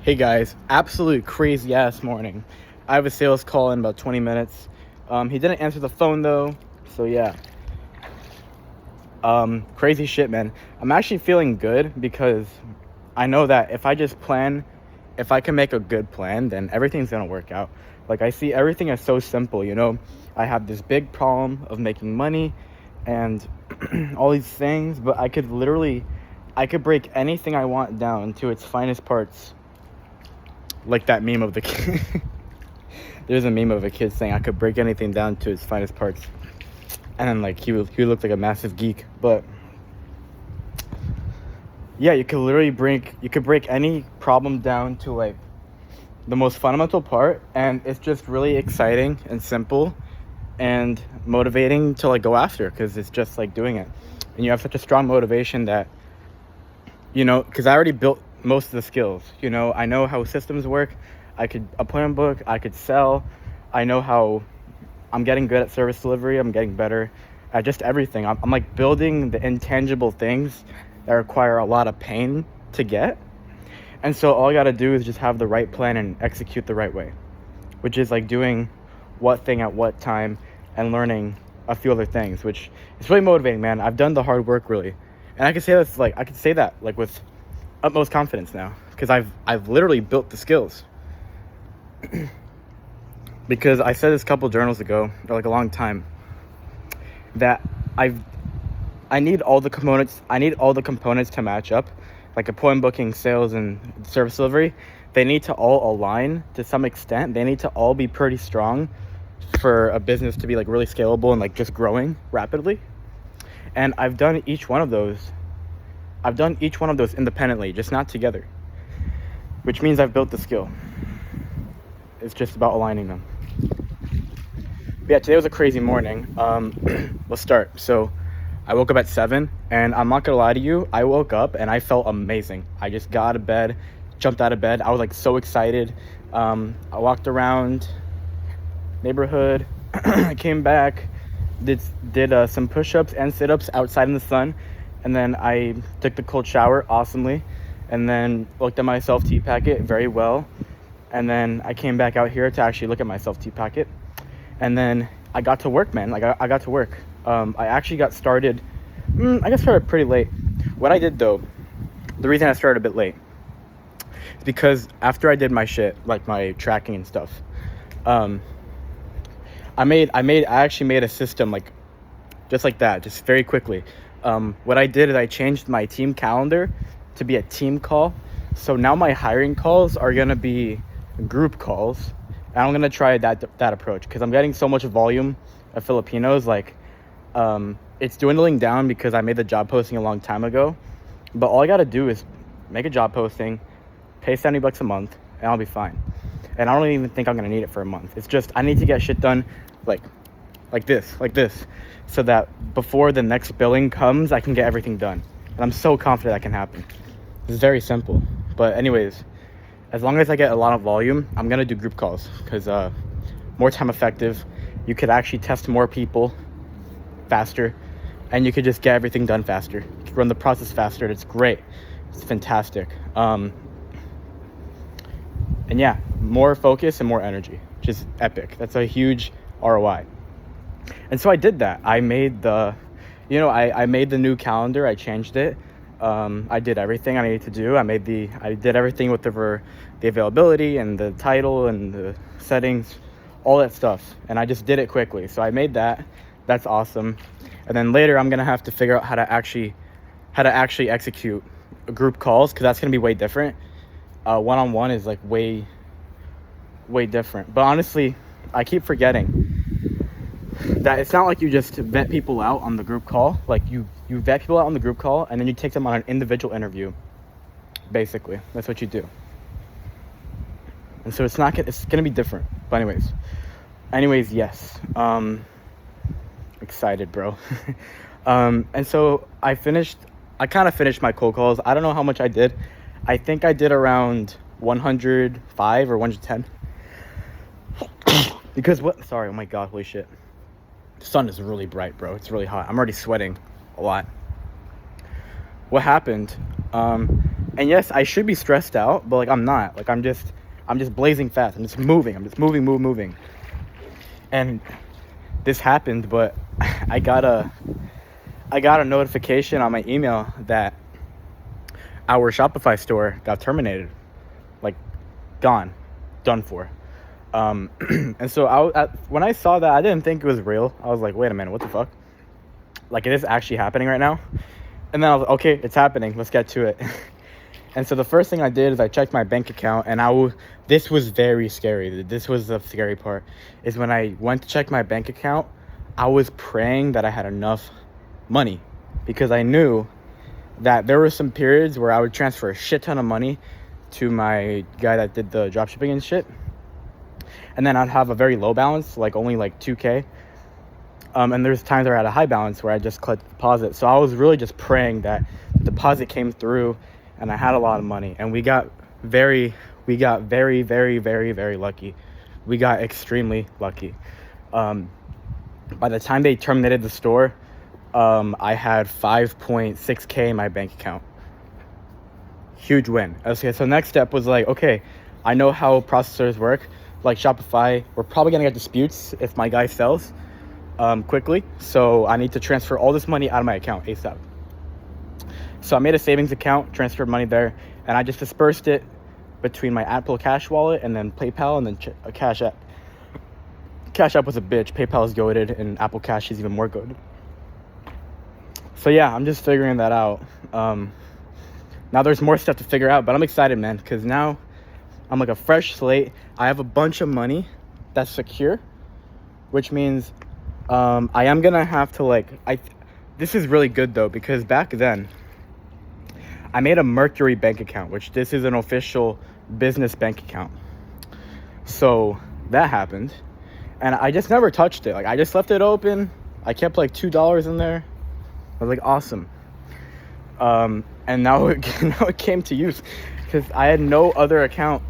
Hey guys, absolute crazy ass morning. I have a sales call in about 20 minutes. He didn't answer the phone though, so yeah. Crazy shit, man. I'm actually feeling good because I know that if I can make a good plan, then everything's gonna work out. Like, I see everything as so simple, you know? I have this big problem of making money and all these things, but I could break anything I want down to its finest parts. Like that meme of the kid. There's a meme of a kid saying I could break anything down to its finest parts, and then like he looked like a massive geek. But yeah, you could break any problem down to like the most fundamental part, and it's just really exciting and simple and motivating to like go after, because it's just like doing it, and you have such a strong motivation that, you know, because I already built most of the skills. You know, I know how systems work. I could appointment book. I could sell. I know how. I'm getting good at service delivery. I'm getting better at just everything. I'm like building the intangible things that require a lot of pain to get. And so all I got to do is just have the right plan and execute the right way, which is like doing what thing at what time and learning a few other things, which is really motivating, man. I've done the hard work, really. And I can say that with utmost confidence now, because I've literally built the skills. Because I said this a couple journals ago, or like a long time, that I need all the components to match up, like appointment booking, sales, and service delivery. They need to all align to some extent. They need to all be pretty strong for a business to be like really scalable and like just growing rapidly. And I've done each one of those independently, just not together, which means I've built the skill. It's just about aligning them. But yeah, today was a crazy morning. Let's start. So I woke up at 7, and I'm not gonna lie to you, I woke up and I felt amazing. I just got out of bed, jumped out of bed. I was like so excited. I walked around neighborhood. I came back, did some push-ups and sit-ups outside in the sun, and then I took the cold shower awesomely, and then looked at my self-tea packet very well, and then I came back out here to actually look at my self-tea packet, and then I got to work, man. Like I got to work. I actually got started. I got started pretty late. What I did though, the reason I started a bit late is because after I did my shit, like my tracking and stuff, I actually made a system like just like that, just very quickly. What I did is I changed my team calendar to be a team call. So now my hiring calls are gonna be group calls, and I'm gonna try that approach, because I'm getting so much volume of Filipinos. Like, it's dwindling down because I made the job posting a long time ago. But all I gotta do is make a job posting, pay $70 a month, and I'll be fine. And I don't even think I'm gonna need it for a month. It's just I need to get shit done like this, so that before the next billing comes, I can get everything done. And I'm so confident that can happen. It's very simple. But anyways, as long as I get a lot of volume, I'm gonna do group calls, because more time effective. You could actually test more people faster, and you could just get everything done faster. You can run the process faster. It's great. It's fantastic. And yeah, more focus and more energy, which is epic. That's a huge ROI. And so I did that. I made the new calendar. I changed it. I did everything I needed to do. I did everything with the availability and the title and the settings, all that stuff. And I just did it quickly. So I made that. That's awesome. And then later I'm gonna have to figure out how to actually execute group calls, because that's gonna be way different. One-on-one is like way different. But honestly, I keep forgetting that it's not like you just vet people out on the group call. Like you vet people out on the group call, and then you take them on an individual interview. Basically, that's what you do. And so it's gonna be different. But anyways, yes. Excited, bro. And so I kind of finished my cold calls. I don't know how much I did. I think I did around 105 or 110. Because oh my god, holy shit. The sun is really bright, bro. It's really hot. I'm already sweating a lot. What happened And yes, I should be stressed out, but like I'm not. Like I'm just blazing fast. I'm just moving. I'm just moving. And this happened, but I got a notification on my email that our Shopify store got terminated, like gone, done for. And so when I saw that, I didn't think it was real. I was like, wait a minute, what the fuck? Like, it is actually happening right now? And then I was like, okay, it's happening. Let's get to it. And so the first thing I did is I checked my bank account, and this was very scary. This was the scary part, is when I went to check my bank account, I was praying that I had enough money, because I knew that there were some periods where I would transfer a shit ton of money to my guy that did the dropshipping and shit. And then I'd have a very low balance, like only like 2K. And there's times where I had a high balance where I just collect the deposit. So I was really just praying that the deposit came through and I had a lot of money. And we got very, very, very, very lucky. We got extremely lucky. By the time they terminated the store, I had 5.6K in my bank account. Huge win. Okay, so next step was like, okay, I know how processors work. Like Shopify, we're probably gonna get disputes if my guy sells quickly. So I need to transfer all this money out of my account ASAP. So I made a savings account, transferred money there, and I just dispersed it between my Apple Cash wallet and then PayPal and then Cash App. Cash App was a bitch. PayPal is goated, and Apple Cash is even more goated. So yeah, I'm just figuring that out. Now there's more stuff to figure out, but I'm excited, man, because now I'm like a fresh slate. I have a bunch of money that's secure, which means I am gonna have to this is really good though, because back then I made a Mercury bank account, which this is an official business bank account. So that happened, and I just never touched it. Like I just left it open. I kept like $2 in there. I was like, awesome. And now it came to use, because I had no other account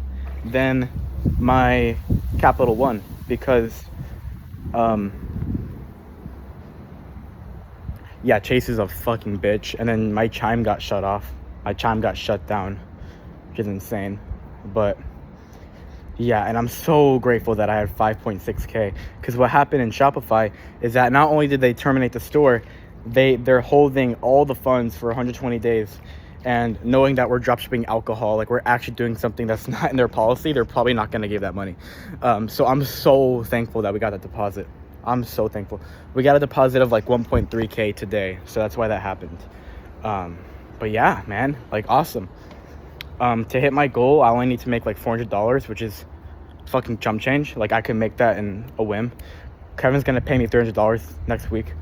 than my Capital One, because yeah, Chase is a fucking bitch. And then my Chime got shut off. My Chime got shut down, which is insane. But yeah, and I'm so grateful that I had 5.6K, because what happened in Shopify is that not only did they terminate the store, they're holding all the funds for 120 days. And knowing that we're dropshipping alcohol, like we're actually doing something that's not in their policy, they're probably not going to give that money. So I'm so thankful that we got that deposit. I'm so thankful. We got a deposit of like 1.3K today. So that's why that happened. But yeah, man, like awesome. To hit my goal, I only need to make like $400, which is fucking chump change. Like I could make that in a whim. Kevin's going to pay me $300 next week.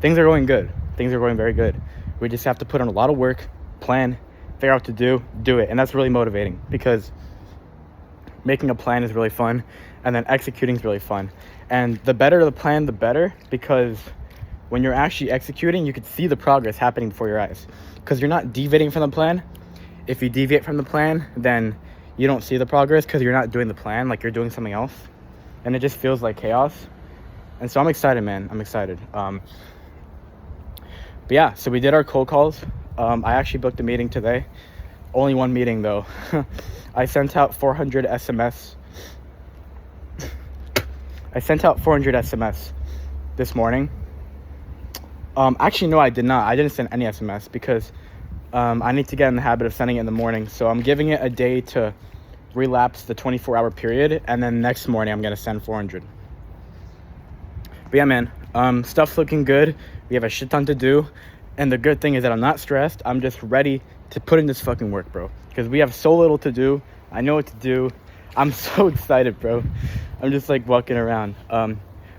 Things are going good. Things are going very good. We just have to put in a lot of work, plan, figure out what to do it. And that's really motivating, because making a plan is really fun, and then executing is really fun. And the better the plan, the better, because when you're actually executing, you can see the progress happening before your eyes, because you're not deviating from the plan. If you deviate from the plan, then you don't see the progress, because you're not doing the plan, like you're doing something else, and it just feels like chaos. And so I'm excited, man. I'm excited. But yeah, so we did our cold calls. I actually booked a meeting today. Only one meeting though. I sent out 400 SMS. This morning. Actually, no, I did not. I didn't send any SMS, because I need to get in the habit of sending it in the morning. So I'm giving it a day to relapse the 24-hour period, and then next morning I'm gonna send 400. But yeah, man, stuff's looking good. We have a shit ton to do. And the good thing is that I'm not stressed. I'm just ready to put in this fucking work, bro. Because we have so little to do. I know what to do. I'm so excited, bro. I'm just like walking around.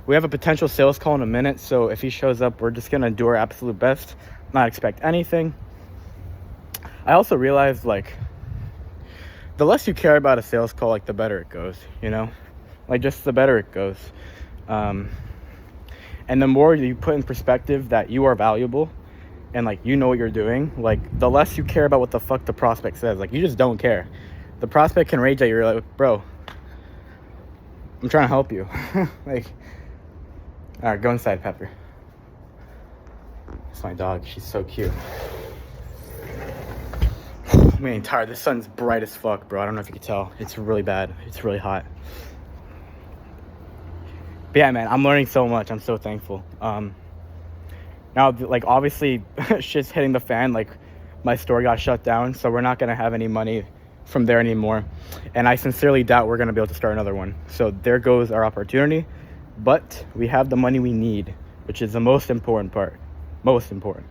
We have a potential sales call in a minute. So if he shows up, we're just going to do our absolute best. Not expect anything. I also realized, like, the less you care about a sales call, like, the better it goes, you know? Like, just the better it goes. And the more you put in perspective that you are valuable, and like you know what you're doing, like the less you care about what the fuck the prospect says. Like you just don't care. The prospect can rage at you. You're like, bro, I'm trying to help you. Like, all right, go inside, Pepper. It's my dog. She's so cute. I'm getting tired. The sun's bright as fuck, bro. I don't know if you can tell. It's really bad. It's really hot. But yeah, man, I'm learning so much. I'm so thankful. Now, like, obviously, shit's hitting the fan. Like, my store got shut down, so we're not going to have any money from there anymore. And I sincerely doubt we're going to be able to start another one. So there goes our opportunity. But we have the money we need, which is the most important part. Most important.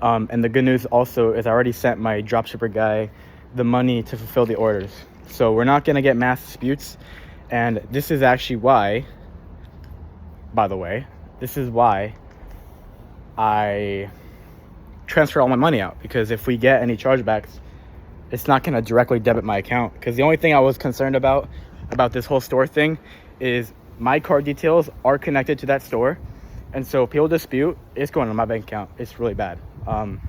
And the good news also is I already sent my dropshipper guy the money to fulfill the orders. So we're not going to get mass disputes. And this is actually why, by the way, this is why I transfer all my money out, because if we get any chargebacks, it's not going to directly debit my account. Because the only thing I was concerned about this whole store thing is my card details are connected to that store, and so if people dispute, it's going to my bank account. It's really bad. I'm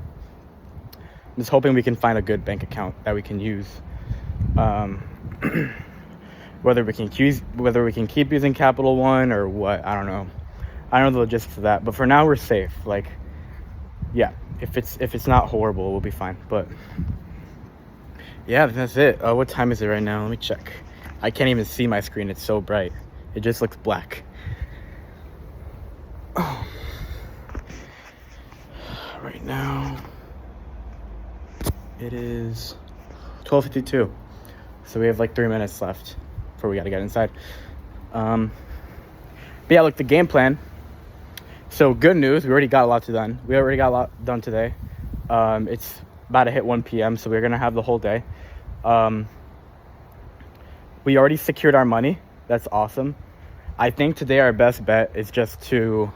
just hoping we can find a good bank account that we can use. Whether we can keep using Capital One or what, I don't know. I don't know the logistics of that, but for now we're safe. Like, yeah, if it's not horrible, we'll be fine. But yeah, that's it. What time is it right now? Let me check. I can't even see my screen. It's so bright. It just looks black. Oh. Right now it is 12:52. So we have like 3 minutes left before we got to get inside. But yeah, look, the game plan. So good news, we already got a lot done. We already got a lot done today. It's about to hit 1 p.m., so we're going to have the whole day. We already secured our money. That's awesome. I think today our best bet is just to...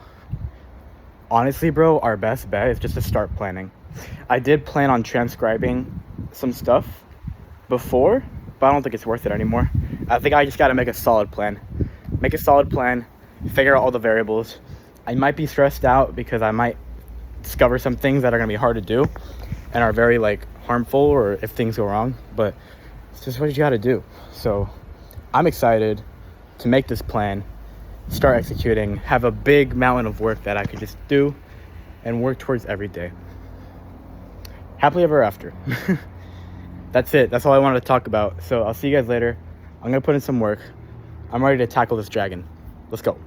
Honestly, bro, our best bet is just to start planning. I did plan on transcribing some stuff before, but I don't think it's worth it anymore. I think I just got to make a solid plan. Figure out all the variables. I might be stressed out because I might discover some things that are going to be hard to do and are very, like, harmful, or if things go wrong, but it's just what you got to do. So I'm excited to make this plan, start executing, have a big mountain of work that I could just do and work towards every day. Happily ever after. That's it. That's all I wanted to talk about. So I'll see you guys later. I'm going to put in some work. I'm ready to tackle this dragon. Let's go.